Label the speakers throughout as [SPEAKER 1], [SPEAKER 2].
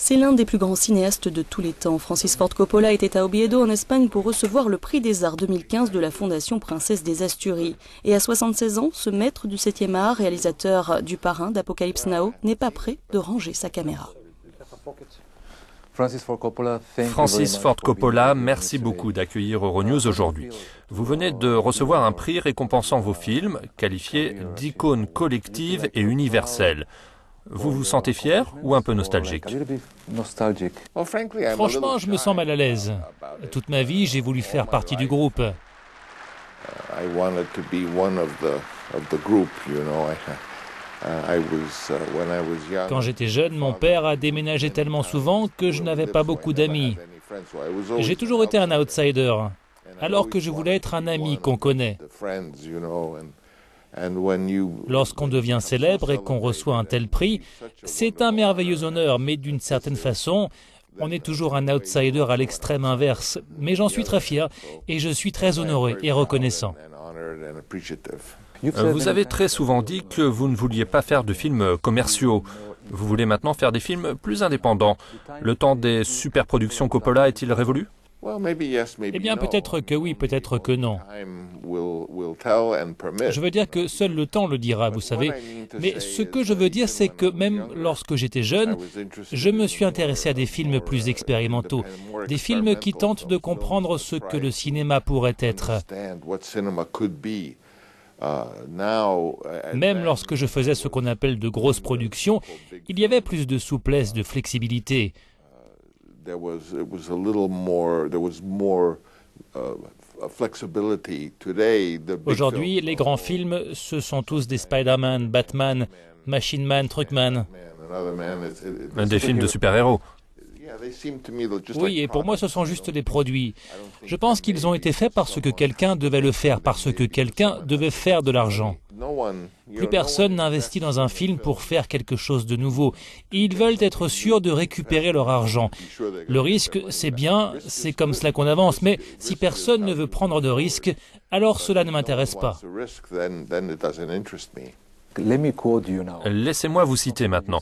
[SPEAKER 1] C'est l'un des plus grands cinéastes de tous les temps. Francis Ford Coppola était à Oviedo en Espagne pour recevoir le prix des arts 2015 de la Fondation Princesse des Asturies. Et à 76 ans, ce maître du 7e art, réalisateur du Parrain d'Apocalypse Now, n'est pas prêt de ranger sa caméra.
[SPEAKER 2] Francis Ford Coppola, merci beaucoup d'accueillir Euronews aujourd'hui. Vous venez de recevoir un prix récompensant vos films, qualifiés d'icônes collectives et universelles. Vous vous sentez fier ou un peu nostalgique?
[SPEAKER 3] Franchement, je me sens mal à l'aise. Toute ma vie, j'ai voulu faire partie du groupe. Quand j'étais jeune, mon père a déménagé tellement souvent que je n'avais pas beaucoup d'amis. J'ai toujours été un outsider, alors que je voulais être un ami qu'on connaît. Lorsqu'on devient célèbre et qu'on reçoit un tel prix, c'est un merveilleux honneur, mais d'une certaine façon, on est toujours un outsider à l'extrême inverse. Mais j'en suis très fier et je suis très honoré et reconnaissant.
[SPEAKER 2] Vous avez très souvent dit que vous ne vouliez pas faire de films commerciaux. Vous voulez maintenant faire des films plus indépendants. Le temps des superproductions Coppola est-il révolu?
[SPEAKER 3] Eh bien, peut-être que oui, peut-être que non. Je veux dire que seul le temps le dira, vous savez. Mais ce que je veux dire, c'est que même lorsque j'étais jeune, je me suis intéressé à des films plus expérimentaux, des films qui tentent de comprendre ce que le cinéma pourrait être. Même lorsque je faisais ce qu'on appelle de grosses productions, il y avait plus de souplesse, de flexibilité. Aujourd'hui, les grands films, ce sont tous des Spider-Man, Batman, Machine Man, Truckman.
[SPEAKER 2] Des films de super-héros.
[SPEAKER 3] Oui, et pour moi, ce sont juste des produits. Je pense qu'ils ont été faits parce que quelqu'un devait le faire, parce que quelqu'un devait faire de l'argent. Plus personne n'investit dans un film pour faire quelque chose de nouveau. Ils veulent être sûrs de récupérer leur argent. Le risque, c'est bien, c'est comme cela qu'on avance, mais si personne ne veut prendre de risques, alors cela ne m'intéresse pas.
[SPEAKER 2] Laissez-moi vous citer maintenant.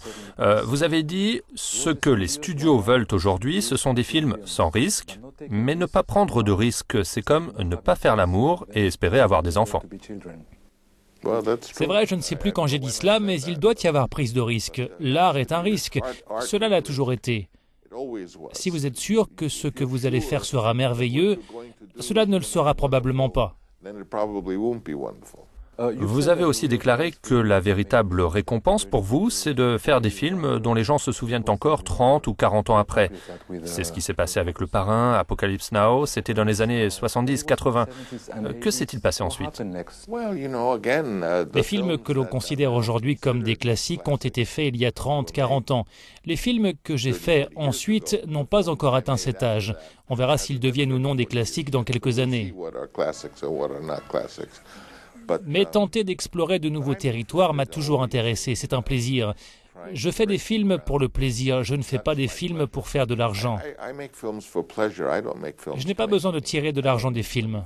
[SPEAKER 2] Vous avez dit « Ce que les studios veulent aujourd'hui, ce sont des films sans risque, mais ne pas prendre de risques, c'est comme ne pas faire l'amour et espérer avoir des enfants. »
[SPEAKER 3] C'est vrai, je ne sais plus quand j'ai dit cela, mais il doit y avoir prise de risque. L'art est un risque. Cela l'a toujours été. Si vous êtes sûr que ce que vous allez faire sera merveilleux, cela ne le sera probablement pas.
[SPEAKER 2] Vous avez aussi déclaré que la véritable récompense pour vous, c'est de faire des films dont les gens se souviennent encore 30 ou 40 ans après. C'est ce qui s'est passé avec Le Parrain, Apocalypse Now, c'était dans les années 70-80. Que s'est-il passé ensuite?
[SPEAKER 3] Les films que l'on considère aujourd'hui comme des classiques ont été faits il y a 30-40 ans. Les films que j'ai faits ensuite n'ont pas encore atteint cet âge. On verra s'ils deviennent ou non des classiques dans quelques années. Mais tenter d'explorer de nouveaux territoires m'a toujours intéressé, c'est un plaisir. Je fais des films pour le plaisir, je ne fais pas des films pour faire de l'argent. Je n'ai pas besoin de tirer de l'argent des films.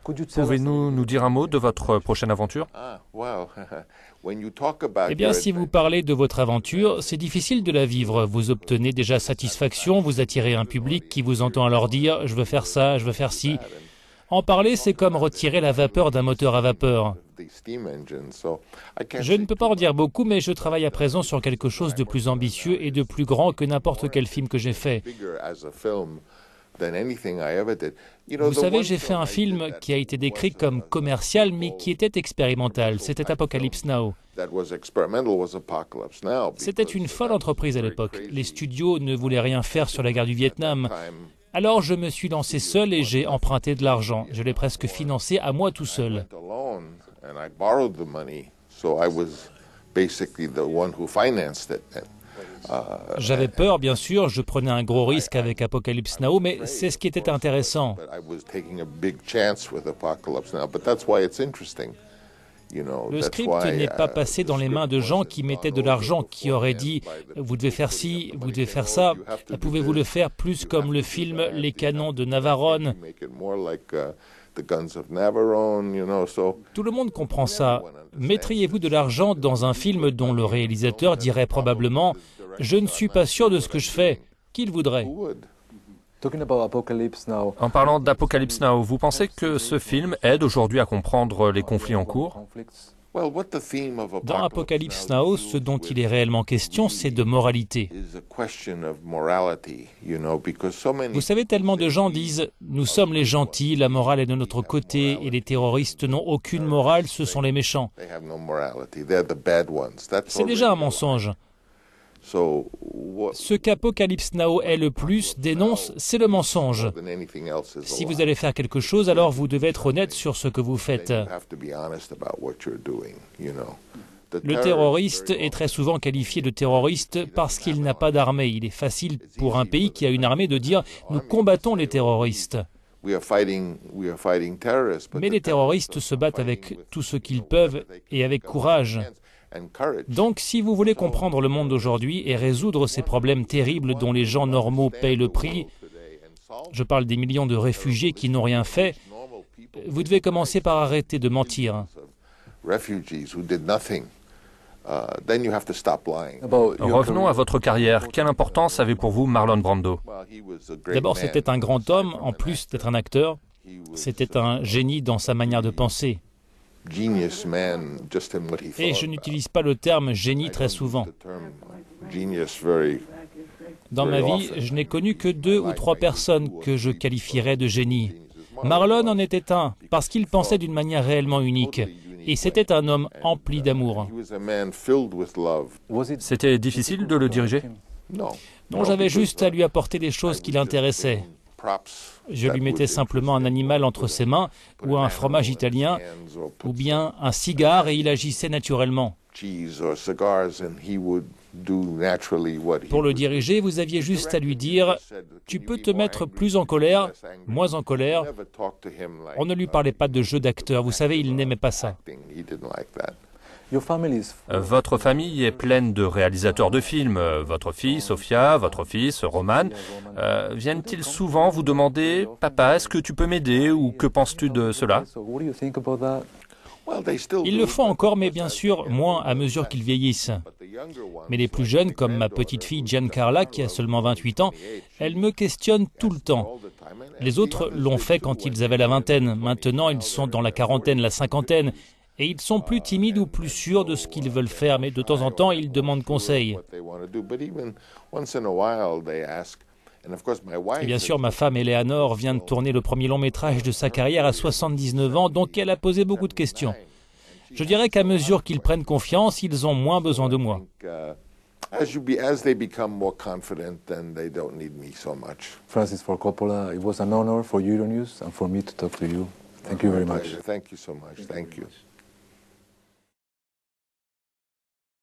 [SPEAKER 2] Pouvez-vous nous dire un mot de votre prochaine aventure?
[SPEAKER 3] Eh bien, si vous parlez de votre aventure, c'est difficile de la vivre. Vous obtenez déjà satisfaction, vous attirez un public qui vous entend alors dire « je veux faire ça, je veux faire ci ». En parler, c'est comme retirer la vapeur d'un moteur à vapeur. Je ne peux pas en dire beaucoup, mais je travaille à présent sur quelque chose de plus ambitieux et de plus grand que n'importe quel film que j'ai fait. Vous savez, j'ai fait un film qui a été décrit comme commercial, mais qui était expérimental. C'était Apocalypse Now. C'était une folle entreprise à l'époque. Les studios ne voulaient rien faire sur la guerre du Vietnam. Alors je me suis lancé seul et j'ai emprunté de l'argent. Je l'ai presque financé à moi tout seul. J'avais peur, bien sûr, je prenais un gros risque avec Apocalypse Now, mais c'est ce qui était intéressant. Le script n'est pas passé dans les mains de gens qui mettaient de l'argent, qui auraient dit « vous devez faire ci, vous devez faire ça, pouvez-vous le faire plus comme le film Les Canons de Navarone ?» Tout le monde comprend ça. Mettriez-vous de l'argent dans un film dont le réalisateur dirait probablement « Je ne suis pas sûr de ce que je fais ». Qui le voudrait?
[SPEAKER 2] En parlant d'Apocalypse Now, vous pensez que ce film aide aujourd'hui à comprendre les conflits en cours?
[SPEAKER 3] Dans Apocalypse Now, ce dont il est réellement question, c'est de moralité. Vous savez, tellement de gens disent « Nous sommes les gentils, la morale est de notre côté, et les terroristes n'ont aucune morale, ce sont les méchants. » C'est déjà un mensonge. Ce qu'Apocalypse Now est le plus dénonce, c'est le mensonge. Si vous allez faire quelque chose, alors vous devez être honnête sur ce que vous faites. Le terroriste est très souvent qualifié de terroriste parce qu'il n'a pas d'armée. Il est facile pour un pays qui a une armée de dire « Nous combattons les terroristes ». Mais les terroristes se battent avec tout ce qu'ils peuvent et avec courage. Donc, si vous voulez comprendre le monde d'aujourd'hui et résoudre ces problèmes terribles dont les gens normaux payent le prix, je parle des millions de réfugiés qui n'ont rien fait, vous devez commencer par arrêter de mentir.
[SPEAKER 2] Revenons à votre carrière. Quelle importance avait pour vous Marlon Brando?
[SPEAKER 3] D'abord, c'était un grand homme, en plus d'être un acteur. C'était un génie dans sa manière de penser. Et je n'utilise pas le terme génie très souvent. Dans ma vie, je n'ai connu que 2 ou 3 personnes que je qualifierais de génie. Marlon en était un, parce qu'il pensait d'une manière réellement unique. Et c'était un homme empli d'amour.
[SPEAKER 2] C'était difficile de le diriger?
[SPEAKER 3] Non, j'avais juste à lui apporter des choses qui l'intéressaient. Je lui mettais simplement un animal entre ses mains, ou un fromage italien, ou bien un cigare, et il agissait naturellement. Pour le diriger, vous aviez juste à lui dire « Tu peux te mettre plus en colère, moins en colère ». On ne lui parlait pas de jeu d'acteur, vous savez, il n'aimait pas ça.
[SPEAKER 2] Votre famille est pleine de réalisateurs de films. Votre fille, Sophia, votre fils, Roman, viennent-ils souvent vous demander « Papa, est-ce que tu peux m'aider » ou « Que penses-tu de cela ?»
[SPEAKER 3] Ils le font encore, mais bien sûr, moins à mesure qu'ils vieillissent. Mais les plus jeunes, comme ma petite fille Giancarla, qui a seulement 28 ans, elle me questionne tout le temps. Les autres l'ont fait quand ils avaient la vingtaine. Maintenant, ils sont dans la quarantaine, la cinquantaine. Et ils sont plus timides ou plus sûrs de ce qu'ils veulent faire, mais de temps en temps, ils demandent conseil. Et bien sûr, ma femme Eleanor vient de tourner le premier long métrage de sa carrière à 79 ans, donc elle a posé beaucoup de questions. Je dirais qu'à mesure qu'ils prennent confiance, ils ont moins besoin de moi.
[SPEAKER 4] Francis Ford Coppola, it was an honor for Euronews and for me to talk to you. Thank you very much.
[SPEAKER 2] Thank you so much. Thank you.